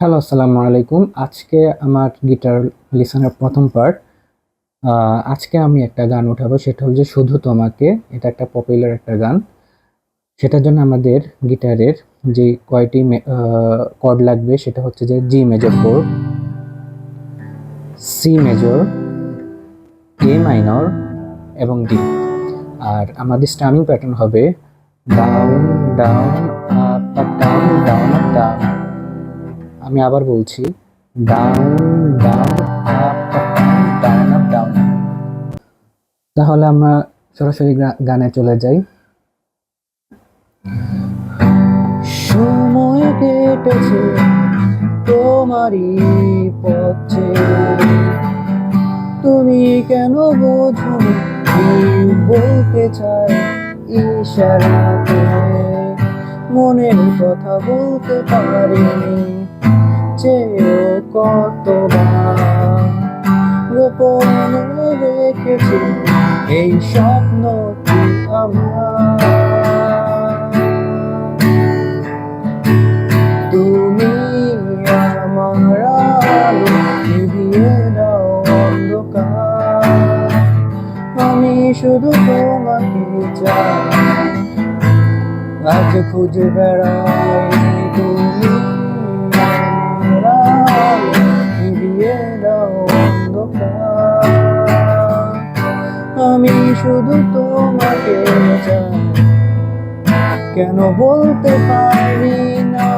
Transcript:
Hello, আসসালামু আলাইকুম। আজকে আমার গিটার লিসনের প্রথম পার্ট। আজকে আমি একটা গান উঠাবো, সেটা হচ্ছে শুধু তোমাকে। এটা একটা পপুলার একটা গান। সেটার জন্য আমাদের গিটারের যে কয়টি কর্ড লাগবে সেটা হচ্ছে যে জি মেজর কোড, সি মেজর, এ মাইনর এবং ডি। আর আমাদের স্ট্রামিং প্যাটার্ন হবে down down up up down down up down. আমি আবার বলছি, down down up up down up down. তাহলে আমরা সরাসরি গানে চলে যাই। সময় কেটেছে তোমারই পথে, তুমি কেন বোঝোনি কি বলতে চাই ইশারাতে। মনের কথা বলতে পারিনি, চেয়েও কতবার গোপনে রেখেছি এই স্বপ্নটি আমার। তুমি আমার আলো নিভিয়ে দাও অন্ধকার, আমি শুধু তোমাকে চাই, আজ খুঁজে বেড়াই। তুমি আমার আলো নিভিয়ে দাও অন্ধকার, আমি শুধু তোমাকে চাই, কেন বলতে পারি না